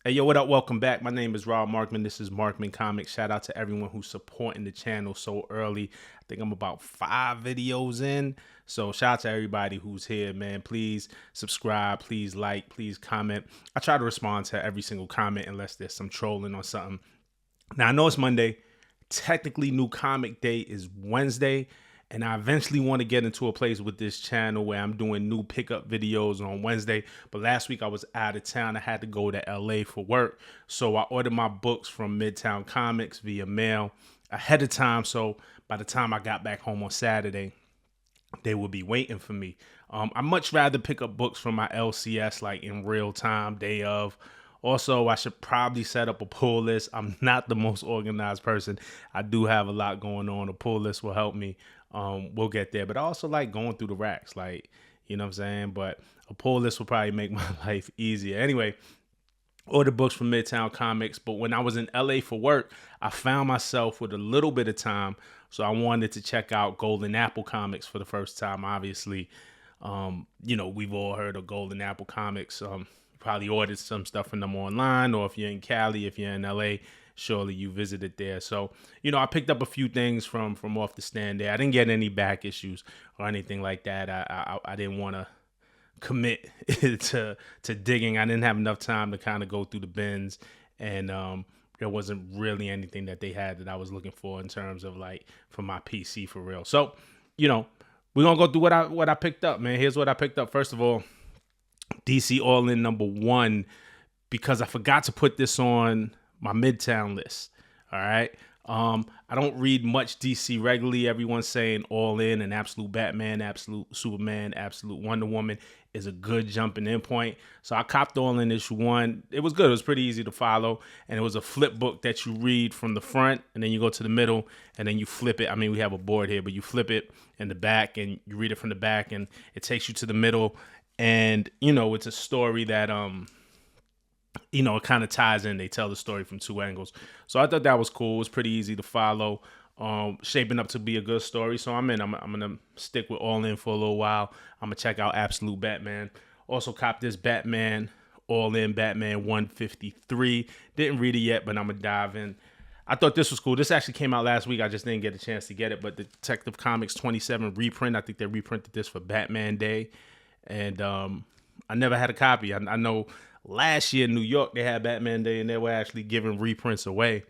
Hey, yo, what up? Welcome back. My name is Rob Markman. This is Markman Comics. Shout out to everyone who's supporting the channel so early. I think I'm about 5 videos in. So shout out to everybody who's here, man. Please subscribe, please like, please comment. I try to respond to every single comment unless there's some trolling or something. Now, I know it's Monday. Technically, New Comic Day is Wednesday. And I eventually want to get into a place with this channel where I'm doing new pickup videos on Wednesday. But last week I was out of town. I had to go to LA for work. So I ordered my books from Midtown Comics via mail ahead of time. So by the time I got back home on Saturday, they would be waiting for me. I much rather pick up books from my LCS like in real time, day of. Also, I should probably set up a pull list. I'm not the most organized person. I do have a lot going on. A pull list will help me. We'll get there. But I also like going through the racks, like, you know what I'm saying? But a pull list will probably make my life easier. Anyway, order books from Midtown Comics. But when I was in LA for work, I found myself with a little bit of time. So I wanted to check out Golden Apple Comics for the first time, obviously. We've all heard of Golden Apple Comics. Probably ordered some stuff from them online, or if you're in Cali, if you're in LA, surely you visited there. So, I picked up a few things from off the stand there. I didn't get any back issues or anything like that. I didn't want to commit to digging. I didn't have enough time to kind of go through the bins, and there wasn't really anything that they had that I was looking for in terms of like for my PC for real. So, we're gonna go through what I picked up, man. Here's what I picked up. First of all, DC AllIn #1, because I forgot to put this on my Midtown list. All right. I don't read much DC regularly. Everyone's saying AllIn and Absolute Batman, Absolute Superman, Absolute Wonder Woman is a good jumping in point. So I copped AllIn issue 1. It was good. It was pretty easy to follow. And it was a flip book that you read from the front and then you go to the middle and then you flip it. I mean, we have a board here, but you flip it in the back and you read it from the back and it takes you to the middle. And, it's a story that, it kind of ties in. They tell the story from 2 angles. So I thought that was cool. It was pretty easy to follow, shaping up to be a good story. So I'm in. I'm going to stick with AllIn for a little while. I'm going to check out Absolute Batman. Also cop this Batman, AllIn Batman 153. Didn't read it yet, but I'm going to dive in. I thought this was cool. This actually came out last week. I just didn't get a chance to get it. But Detective Comics 27 reprint. I think they reprinted this for Batman Day. And I never had a copy. I know last year in New York they had Batman Day and they were actually giving reprints away.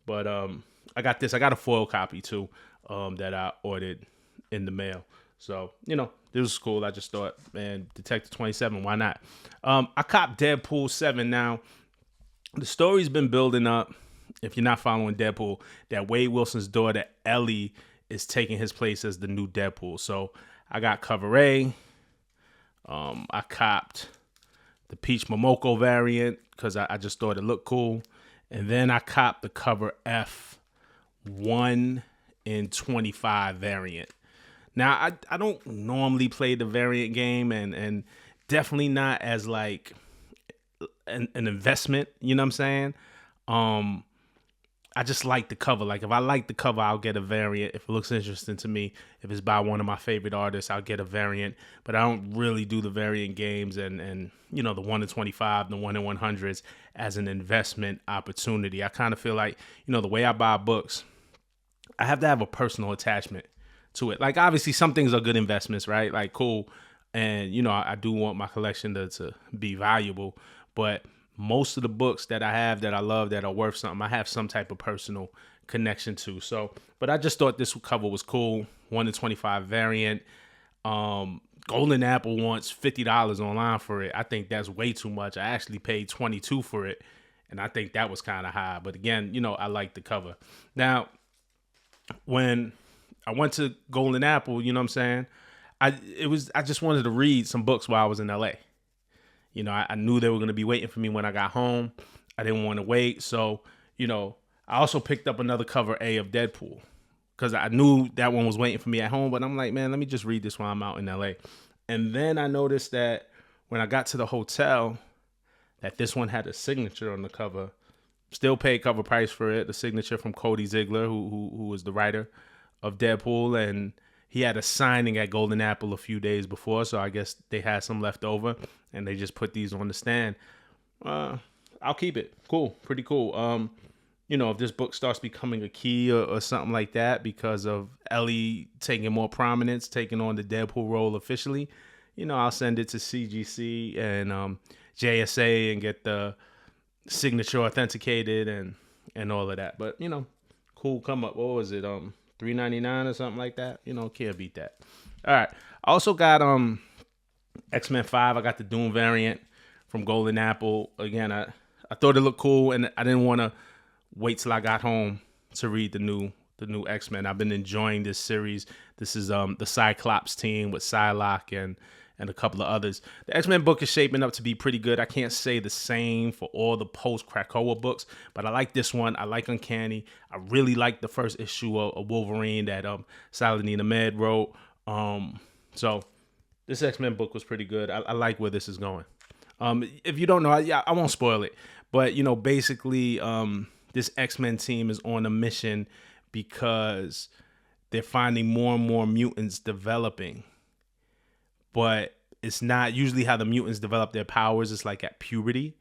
But I got this. I got a foil copy too that I ordered in the mail. So, this was cool. I just thought, man, Detective 27, why not? I copped Deadpool 7 now. The story's been building up, if you're not following Deadpool, that Wade Wilson's daughter, Ellie, is taking his place as the new Deadpool. So I got cover A. I copped the Peach Momoko variant because I just thought it looked cool. And then I copped the cover F 1 in 25 variant. Now, I don't normally play the variant game and definitely not as like an investment, you know what I'm saying? I just like the cover. Like if I like the cover, I'll get a variant. If it looks interesting to me, if it's by one of my favorite artists, I'll get a variant. But I don't really do the variant games and the 1 in 25, the 1 in 100s as an investment opportunity. I kind of feel like, the way I buy books, I have to have a personal attachment to it. Like obviously some things are good investments, right? Like cool. And, I do want my collection to be valuable, but most of the books that I have that I love that are worth something, I have some type of personal connection to. So, but I just thought this cover was cool. 1 in 25 variant. Golden Apple wants $50 online for it. I think that's way too much. I actually paid $22 for it, and I think that was kind of high. But again, I like the cover. Now, when I went to Golden Apple, you know what I'm saying? I just wanted to read some books while I was in LA. I knew they were going to be waiting for me when I got home. I didn't want to wait. So, I also picked up another cover A of Deadpool because I knew that one was waiting for me at home. But I'm like, man, let me just read this while I'm out in LA. And then I noticed that when I got to the hotel, that this one had a signature on the cover. Still paid cover price for it. The signature from Cody Ziggler, who was the writer of Deadpool. And he had a signing at Golden Apple a few days before, so I guess they had some left over, and they just put these on the stand. I I'll keep it. Cool, pretty cool. If this book starts becoming a key or something like that because of Ellie taking more prominence, taking on the Deadpool role officially, I'll send it to CGC and JSA and get the signature authenticated and all of that. But cool come up. What was it? $3.99 or something like that. Can't beat that. All right. I also got X-Men 5. I got the Doom variant from Golden Apple. Again, I thought it looked cool, and I didn't want to wait till I got home to read the new X-Men. I've been enjoying this series. This is the Cyclops team with Psylocke and a couple of others. The X-Men book is shaping up to be pretty good. I can't say the same for all the post-Krakoa books, but I like this one. I like Uncanny. I really like the first issue of Wolverine that Saladin Ahmed wrote. So this X-Men book was pretty good. I like where this is going. If you don't know, I won't spoil it, but basically this X-Men team is on a mission because they're finding more and more mutants developing. But it's not usually how the mutants develop their powers. It's like at puberty.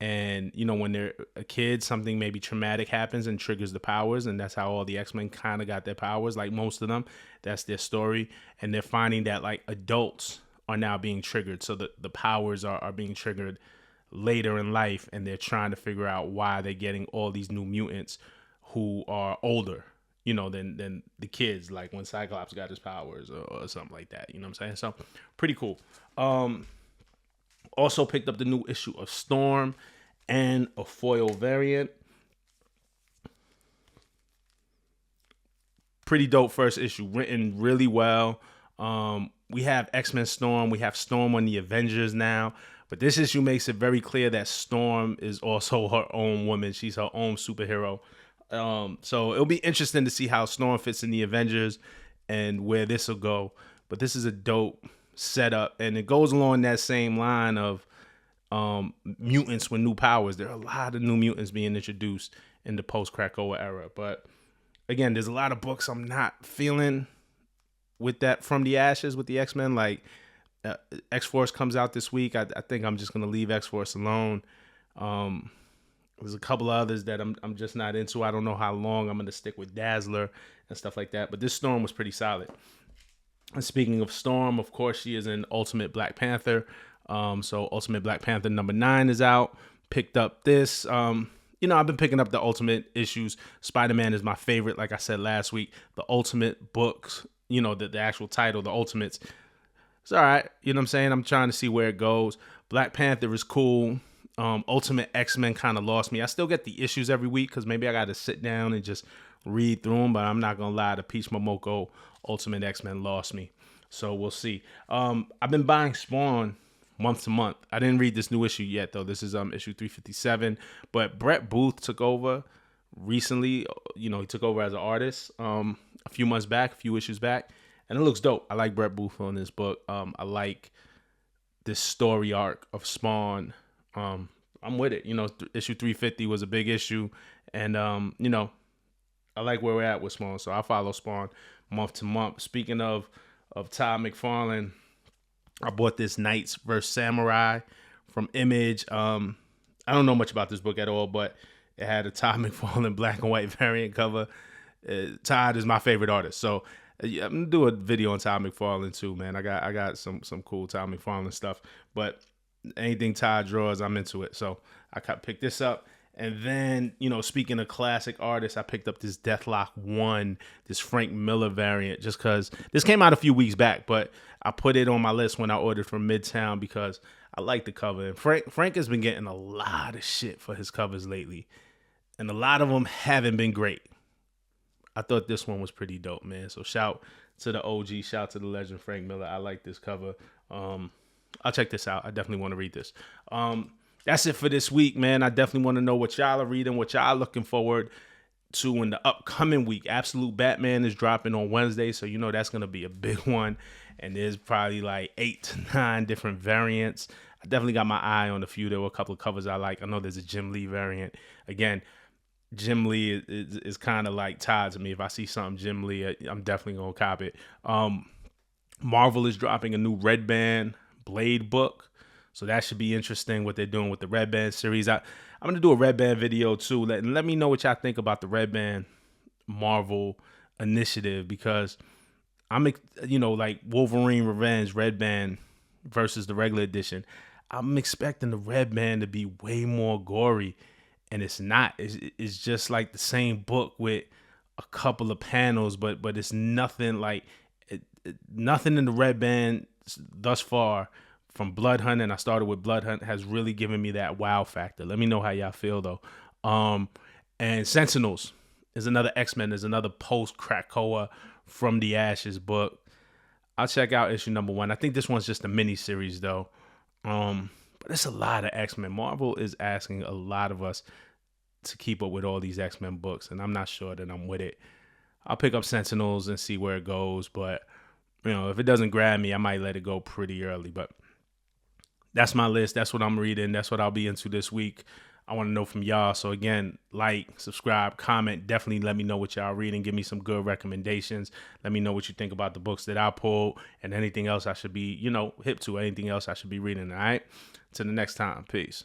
And, when they're a kid, something maybe traumatic happens and triggers the powers. And that's how all the X-Men kind of got their powers. Like most of them, that's their story. And they're finding that like adults are now being triggered. So the powers are being triggered later in life. And they're trying to figure out why they're getting all these new mutants who are older. Than the kids, like when Cyclops got his powers or something like that. You know what I'm saying? So pretty cool. Also picked up the new issue of Storm and a foil variant. Pretty dope first issue, written really well. We have X-Men Storm. We have Storm on the Avengers now. But this issue makes it very clear that Storm is also her own woman. She's her own superhero. So it'll be interesting to see how Storm fits in the Avengers and where this will go. But this is a dope setup, and it goes along that same line of mutants with new powers. There are a lot of new mutants being introduced in the post-Krakoa era. But again, there's a lot of books I'm not feeling with that From the Ashes with the X-Men. Like X-Force comes out this week. I think I'm just going to leave X-Force alone. There's a couple of others that I'm just not into. I don't know how long I'm going to stick with Dazzler and stuff like that. But this Storm was pretty solid. And speaking of Storm, of course, she is in Ultimate Black Panther. So Ultimate Black Panther #9 is out. Picked up this. I've been picking up the Ultimate issues. Spider-Man is my favorite, like I said last week. The Ultimate books, the actual title, the Ultimates. It's all right. You know what I'm saying? I'm trying to see where it goes. Black Panther is cool. Ultimate X-Men kind of lost me. I still get the issues every week because maybe I got to sit down and just read through them, but I'm not going to lie, the Peach Momoko Ultimate X-Men lost me. So we'll see. I've been buying Spawn month to month. I didn't read this new issue yet, though. This is issue 357, but Brett Booth took over recently. He took over as an artist a few issues back, and it looks dope. I like Brett Booth on this book. I like this story arc of Spawn. I'm with it. Issue 350 was a big issue, and I like where we're at with Spawn, so I follow Spawn month to month. Speaking of Todd McFarlane, I bought this Knights vs. Samurai from Image. I don't know much about this book at all, but it had a Todd McFarlane black and white variant cover. Todd is my favorite artist, so I'm gonna do a video on Todd McFarlane too, man. I got some cool Todd McFarlane stuff, but anything Todd draws, I'm into it. So I picked this up. And then, speaking of classic artists, I picked up this Deathlock 1, this Frank Miller variant, just because this came out a few weeks back, but I put it on my list when I ordered from Midtown because I like the cover. And Frank has been getting a lot of shit for his covers lately, and a lot of them haven't been great. I thought this one was pretty dope, man. So shout to the OG, shout to the legend Frank Miller. I like this cover. I'll check this out. I definitely want to read this. That's it for this week, man. I definitely want to know what y'all are reading, what y'all looking forward to in the upcoming week. Absolute Batman is dropping on Wednesday, so that's going to be a big one. And there's probably like 8 to 9 different variants. I definitely got my eye on a few. There were a couple of covers I like. I know there's a Jim Lee variant. Again, Jim Lee is kind of like tied to me. If I see something Jim Lee, I'm definitely going to cop it. Marvel is dropping a new Red Band Blade book. So that should be interesting what they're doing with the Red Band series. I'm going to do a Red Band video too. Let me know what y'all think about the Red Band Marvel initiative, because I'm, like Wolverine Revenge, Red Band versus the regular edition. I'm expecting the Red Band to be way more gory, and it's not. It's just like the same book with a couple of panels, but it's nothing like nothing in the Red Band thus far from Blood Hunt, and I started with Blood Hunt, has really given me that wow factor. Let me know how y'all feel though. And Sentinels is another X-Men, is another post-Krakoa from the Ashes book. I'll check out issue number 1. I think this one's just a mini series though. But it's a lot of X-Men. Marvel is asking a lot of us to keep up with all these X-Men books, and I'm not sure that I'm with it. I'll pick up Sentinels and see where it goes, but if it doesn't grab me, I might let it go pretty early. But that's my list. That's what I'm reading. That's what I'll be into this week. I want to know from y'all. So again, like, subscribe, comment. Definitely let me know what y'all reading. Give me some good recommendations. Let me know what you think about the books that I pulled and anything else I should be, hip to. Anything else I should be reading. All right. Till the next time. Peace.